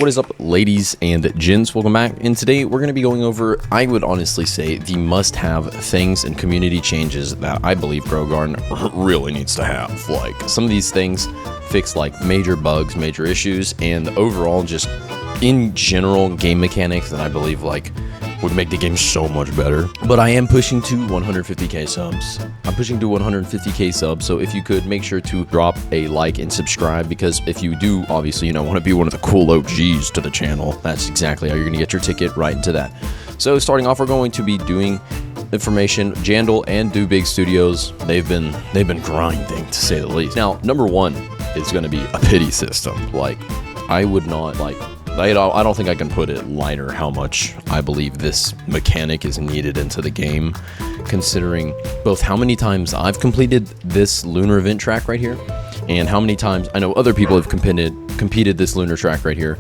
What is up, ladies and gents? Welcome back, and today we're going to be going over, I would honestly say, the must-have things and community changes that I believe Grow A Garden really needs to have. Like, some of these things fix like major bugs, major issues, and overall just in general game mechanics that I believe like would make the game so much better. But I am pushing to 150k subs. I'm pushing to 150k subs, so if you could make sure to drop a like and subscribe, because if you do, obviously, want to be one of the cool OGs to the channel, that's exactly how you're gonna get your ticket right into that. So starting off, we're going to be doing information. Jandal and Do Big Studios, they've been grinding, to say the least. Now, number one is gonna be a pity system. Like, I would not like. I don't think I can put it lighter how much I believe this mechanic is needed into the game, considering both how many times I've completed this lunar event track right here, and how many times I know other people have competed this lunar track right here,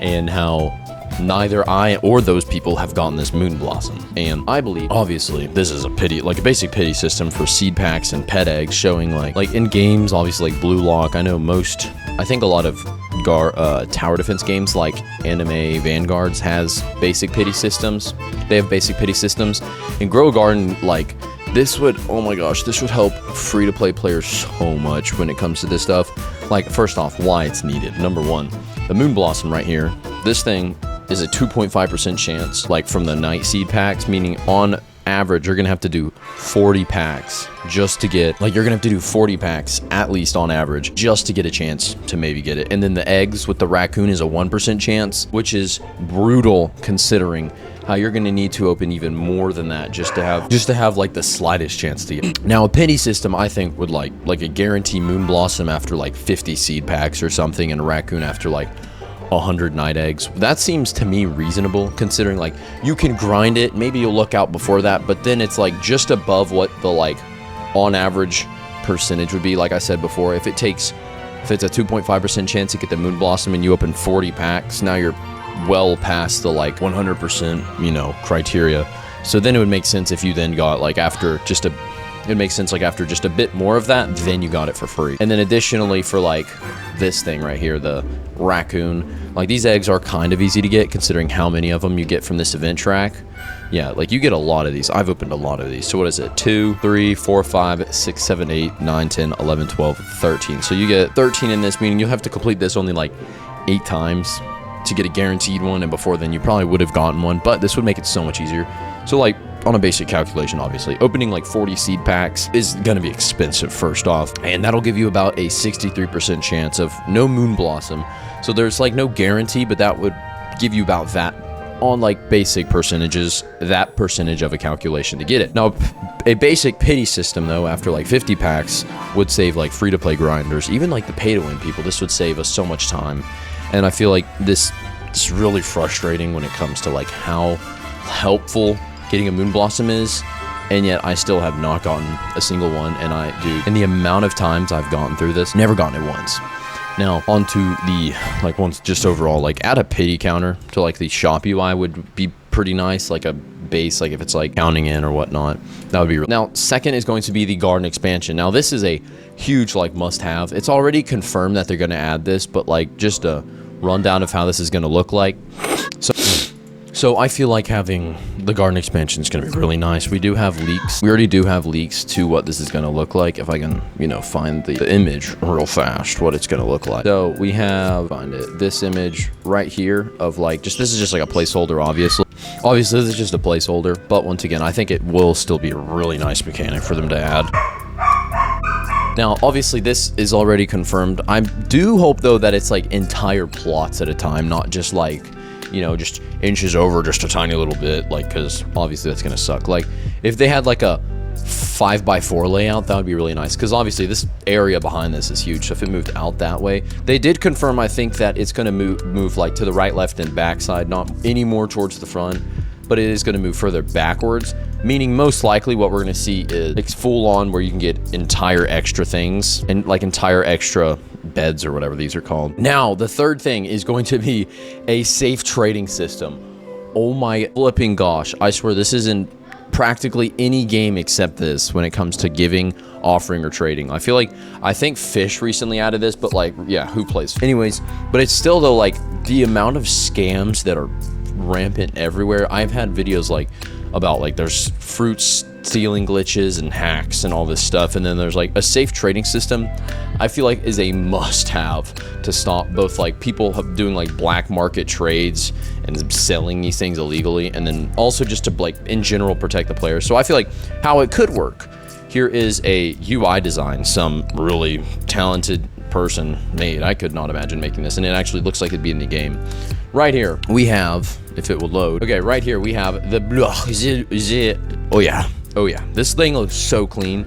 and how neither I or those people have gotten this moon blossom. And I believe, obviously, this is a pity, like a basic pity system for seed packs and pet eggs, showing like in games, obviously, like Blue Lock. I think a lot of tower defense games like Anime Vanguards has basic pity systems. They have basic pity systems. In Grow A Garden, like, this would, oh my gosh, this would help free-to-play players so much when it comes to this stuff. Like, first off, why it's needed. Number one, the moon blossom right here. This thing is a 2.5% chance, like, from the night seed packs, meaning on average you're gonna have to do 40 packs just to get, like, you're gonna have to do 40 packs at least on average just to get a chance to maybe get it. And then the eggs with the raccoon is a 1% chance, which is brutal considering how you're gonna need to open even more than that just to have like the slightest chance to get. Now, a pity system, I think, would like a guarantee moon blossom after like 50 seed packs or something, and a raccoon after like 100 night eggs. That seems to me reasonable, considering like you can grind it, maybe you'll look out before that, but then it's like just above what the like on average percentage would be. Like I said before, if it's a 2.5% chance to get the moon blossom and you open 40 packs, now you're well past the like 100% criteria. So then it would make sense if you then got like after just a bit more of that, then you got it for free. And then additionally, for like this thing right here, the raccoon, like, these eggs are kind of easy to get considering how many of them you get from this event track. Yeah, like, you get a lot of these. I've opened a lot of these. So what is it? 2, 3, 4, 5, 6, 7, 8, 9, 10, 11, 12, 13. So you get 13 in this, meaning you'll have to complete this only like 8 times to get a guaranteed one, and before then you probably would have gotten one, but this would make it so much easier. So, like, on a basic calculation, obviously, opening like 40 seed packs is gonna be expensive, first off, and that'll give you about a 63% chance of no moon blossom. So there's like no guarantee, but that would give you about that on like basic percentages, that percentage of a calculation to get it. Now, a basic pity system, though, after like 50 packs would save like free-to-play grinders, even like the pay-to-win people. This would save us so much time, and I feel like this is really frustrating when it comes to like how helpful getting a moon blossom is, and yet I still have not gotten a single one. And the amount of times I've gotten through this, never gotten it once. Now, onto the, like, once just overall, like, add a pity counter to like the shop UI would be pretty nice, like a base, like if it's like counting in or whatnot, that would be real. Now, second is going to be the garden expansion. Now, this is a huge like must-have. It's already confirmed that they're going to add this, but like just a rundown of how this is going to look like. So I feel like having the garden expansion is going to be really nice. We do have leaks. We already do have leaks to what this is going to look like. If I can, find the image real fast, what it's going to look like. So we have, this image right here of like, this is just like a placeholder, obviously. Obviously, this is just a placeholder. But once again, I think it will still be a really nice mechanic for them to add. Now, obviously, this is already confirmed. I do hope, though, that it's like entire plots at a time, not just like, just inches over just a tiny little bit, like, because obviously that's gonna suck. Like, if they had like a 5x4 layout, that would be really nice, because obviously this area behind this is huge. So if it moved out that way, they did confirm, I think, that it's gonna move like to the right, left, and back side, not any more towards the front, but it is gonna move further backwards, meaning most likely what we're gonna see is it's full on where you can get entire extra things and like entire extra beds or whatever these are called. Now, the third thing is going to be a safe trading system. Oh my flipping gosh. I swear this is in practically any game except this when it comes to giving offering or trading. I think Fish recently added this, but like, yeah, who plays? Anyways, but it's still though, like the amount of scams that are rampant everywhere. I've had videos like about like there's fruit stealing glitches and hacks and all this stuff, and then there's like a safe trading system. I feel like is a must-have to stop both like people doing like black market trades and selling these things illegally, and then also just to like in general protect the players. So I feel like how it could work here is a UI design some really talented person made. I could not imagine making this, and it actually looks like it'd be in the game. Right here we have, if it will load, okay, right here we have the oh yeah, this thing looks so clean.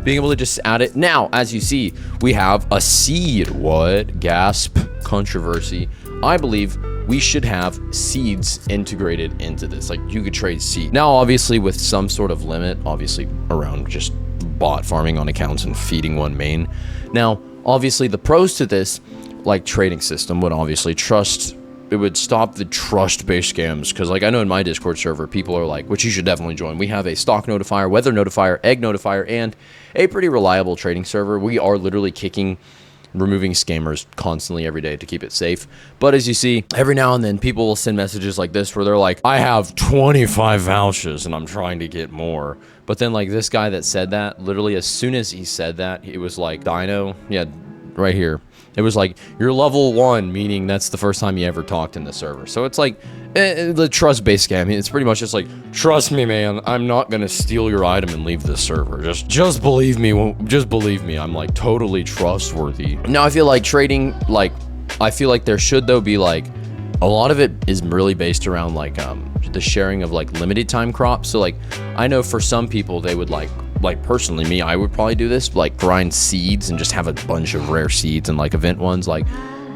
Being able to just add it now, as you see, we have a seed. What? Gasp. Controversy. I believe we should have seeds integrated into this. Like you could trade seed. Now obviously with some sort of limit, obviously around just bot farming on accounts and feeding one main. Now obviously the pros to this like trading system would obviously it would stop the trust-based scams, because like I know in my Discord server people are like, which you should definitely join, we have a stock notifier, weather notifier, egg notifier, and a pretty reliable trading server. We are literally removing scammers constantly every day to keep it safe. But as you see, every now and then people will send messages like this where they're like, I have 25 vouchers and I'm trying to get more. But then like this guy that said that, literally as soon as he said that, it was like, Dino, yeah, right here. It was like, you're level 1, meaning that's the first time you ever talked in the server. So it's like the trust-based scam. It's pretty much just like, trust me, man, I'm not gonna steal your item and leave this server. Just believe me. Just believe me. I'm like totally trustworthy. Now I feel like trading, like I feel like there should though be like a lot of it is really based around like the sharing of like limited time crops. So like I know for some people they would like personally me, I would probably do this, like grind seeds and just have a bunch of rare seeds and like event ones like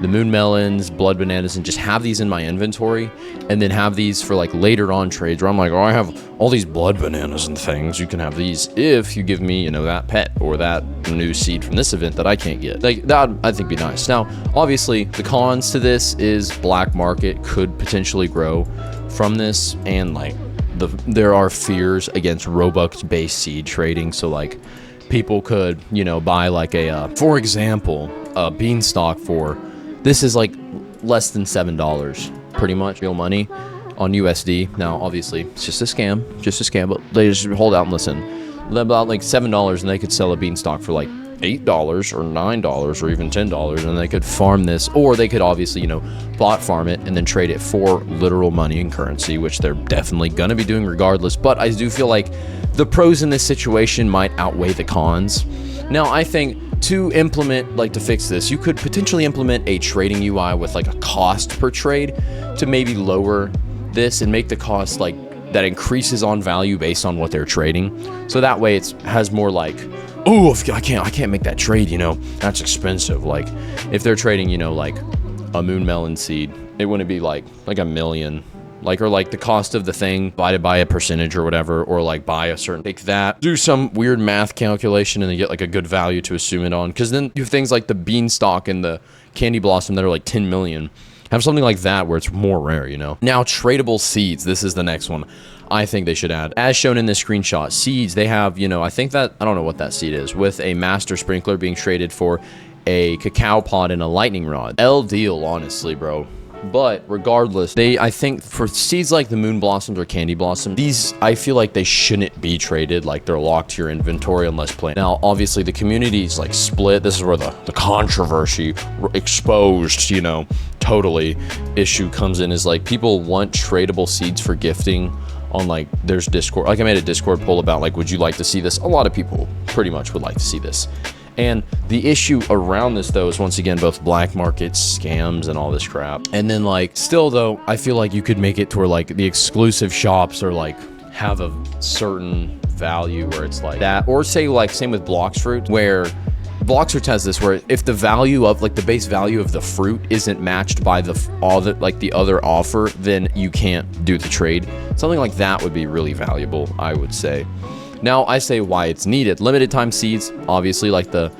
the moon melons, blood bananas, and just have these in my inventory, and then have these for like later on trades where I'm like, oh, I have all these blood bananas and things. You can have these if you give me, you know, that pet or that new seed from this event that I can't get. Like that, I think be nice. Now, obviously, the cons to this is black market could potentially grow from this, and like there are fears against Robux based seed trading. So like people could, you know, buy like for example, a beanstalk for, this is like less than $7, pretty much real money on USD. Now, obviously it's just a scam, but they just hold out and listen. About like $7 and they could sell a beanstalk for like $8 or $9 or even $10, and they could farm this, or they could obviously, you know, bot farm it and then trade it for literal money and currency, which they're definitely gonna be doing regardless. But I do feel like the pros in this situation might outweigh the cons. Now, I think to implement, like to fix this, you could potentially implement a trading UI with like a cost per trade to maybe lower this and make the cost like that increases on value based on what they're trading. So that way it has more like, oh, if I can't make that trade, you know, that's expensive. Like if they're trading, you know, like a moon melon seed, it wouldn't be like $1 million, like, or like the cost of the thing divided by a percentage or whatever, or like buy a certain, take that, do some weird math calculation and then get like a good value to assume it on. Cause then you have things like the beanstalk and the candy blossom that are like 10 million. Have something like that where it's more rare, you know? Now, tradable seeds, this is the next one I think they should add. As shown in this screenshot, seeds, they have, you know, I think that, I don't know what that seed is, with a master sprinkler being traded for a cacao pod and a lightning rod. L deal, honestly, bro. But regardless, I think for seeds like the moon blossoms or candy blossom, these, I feel like they shouldn't be traded. Like they're locked to your inventory unless playing. Now, obviously the community is like split. This is where the controversy exposed, you know, totally issue comes in, is like people want tradable seeds for gifting on like there's Discord. Like I made a Discord poll about like, would you like to see this? A lot of people pretty much would like to see this. And the issue around this though is once again both black market scams and all this crap. And then like still though, I feel like you could make it to where like the exclusive shops are like have a certain value where it's like that, or say like same with Blox Fruit, where Blox Fruit has this where if the value of like the base value of the fruit isn't matched by the other offer, then you can't do the trade. Something like that would be really valuable, I would say. Now, I say why it's needed. Limited time seeds, obviously, like the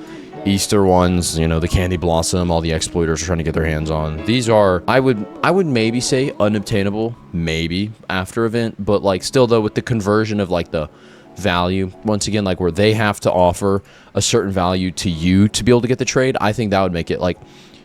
Easter ones, you know, the candy blossom, all the exploiters are trying to get their hands on. These are, I would maybe say unobtainable, maybe after event, but like still though with the conversion of like the value, once again, like where they have to offer a certain value to you to be able to get the trade, I think that would make it like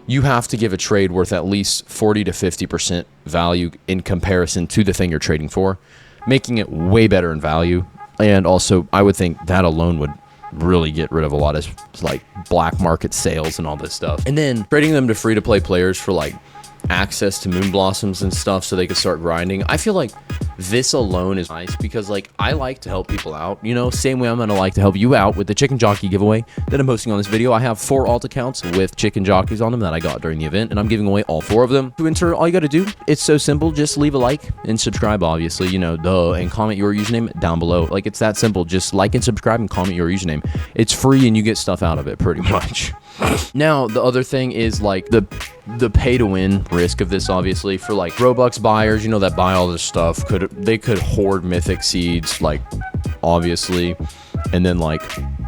you have to give a trade worth at least 40 to 50% value in comparison to the thing you're trading for, making it way better in value. And also, I would think that alone would really get rid of a lot of like black market sales and all this stuff. And then trading them to free-to-play players for like access to moon blossoms and stuff so they could start grinding. I feel like this alone is nice because like I like to help people out, you know, same way I'm gonna like to help you out with the chicken jockey giveaway that I'm posting on this video. I have 4 alt accounts with chicken jockeys on them that I got during the event, and I'm giving away all 4 of them. To enter, all you gotta do, it's so simple, just leave a like and subscribe, obviously, you know, duh, and comment your username down below. Like, it's that simple. Just like and subscribe and comment your username. It's free and you get stuff out of it pretty much. Now, the other thing is like the pay to win risk of this, obviously, for like Robux buyers, you know, that buy all this stuff, they could hoard mythic seeds, like, obviously, and then like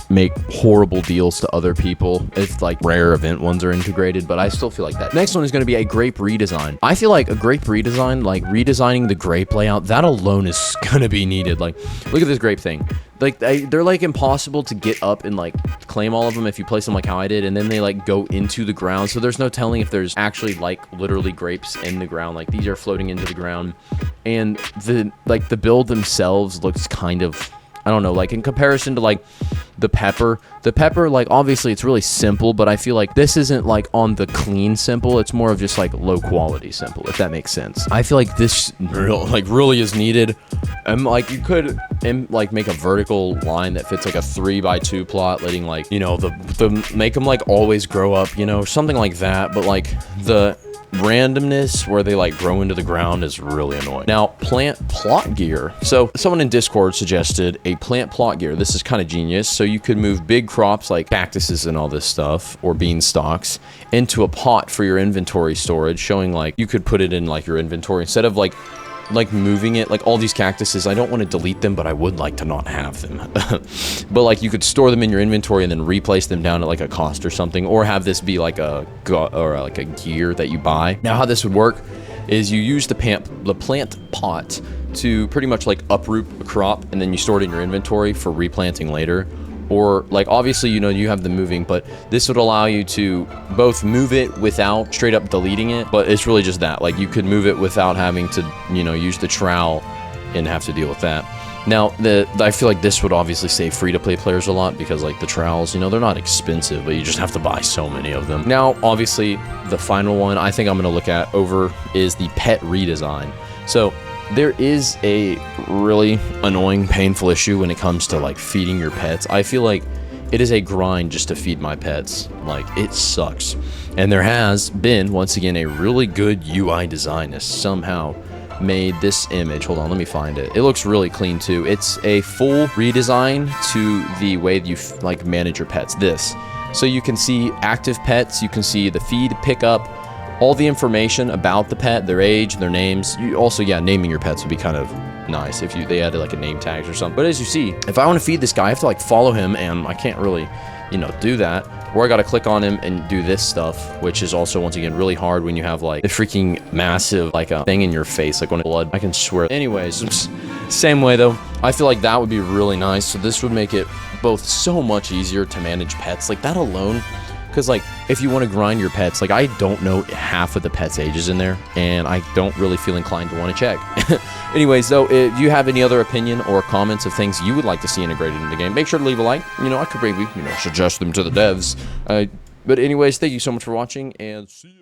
make horrible deals to other people if like rare event ones are integrated. But I still feel like that next one is going to be a grape redesign. I feel like a grape redesign, like redesigning the grape layout, that alone is going to be needed. Like, look at this grape thing. Like, they're like impossible to get up and like claim all of them if you place them like how I did, and then they like go into the ground, so there's no telling if there's actually like literally grapes in the ground. Like, these are floating into the ground, and the build themselves looks kind of, I don't know, like in comparison to like the pepper, like obviously it's really simple, but I feel like this isn't like on the clean simple, it's more of just like low quality simple, if that makes sense. I feel like this really is needed. And like you could like make a vertical line that fits like a 3x2 plot, letting like, you know, the make them like always grow up, you know, something like that. But like the randomness where they like grow into the ground is really annoying. Now, plant plot gear. So someone in Discord suggested a plant plot gear. This is kind of genius. So you could move big crops like cactuses and all this stuff, or bean stalks, into a pot for your inventory storage, showing like you could put it in like your inventory instead of like moving it. Like all these cactuses, I don't want to delete them, but I would like to not have them. But like you could store them in your inventory and then replace them down at like a cost or something, or have this be like a gear that you buy. Now, how this would work is you use the plant pot to pretty much like uproot a crop, and then you store it in your inventory for replanting later. Or like, obviously, you know, you have the moving, but this would allow you to both move it without straight up deleting it, but it's really just that, like you could move it without having to, you know, use the trowel and have to deal with that. Now, I feel like this would obviously save free-to-play players a lot, because like the trowels, you know, they're not expensive, but you just have to buy so many of them. Now, obviously, the final one I think I'm going to look at over is the pet redesign. So there is a really annoying, painful issue when it comes to like feeding your pets. I feel like it is a grind just to feed my pets. Like, it sucks. And there has been, once again, a really good UI design that somehow made this image. Hold on, let me find it. It looks really clean too. It's a full redesign to the way that you like manage your pets. This. So you can see active pets, you can see the feed, pickup, all the information about the pet, their age, their names. You also, yeah, naming your pets would be kind of nice if they added like a name tags or something. But as you see, if I want to feed this guy, I have to like follow him, and I can't really, you know, do that. Or I got to click on him and do this stuff, which is also, once again, really hard when you have like a freaking massive like a thing in your face, like when blood. I can swear. Anyways, same way though, I feel like that would be really nice. So this would make it both so much easier to manage pets, like that alone. Because like, if you want to grind your pets, like I don't know half of the pets' ages in there, and I don't really feel inclined to want to check. Anyways, though, if you have any other opinion or comments of things you would like to see integrated in the game, make sure to leave a like. You know, I could maybe, you know, suggest them to the devs. But anyways, thank you so much for watching, and see you.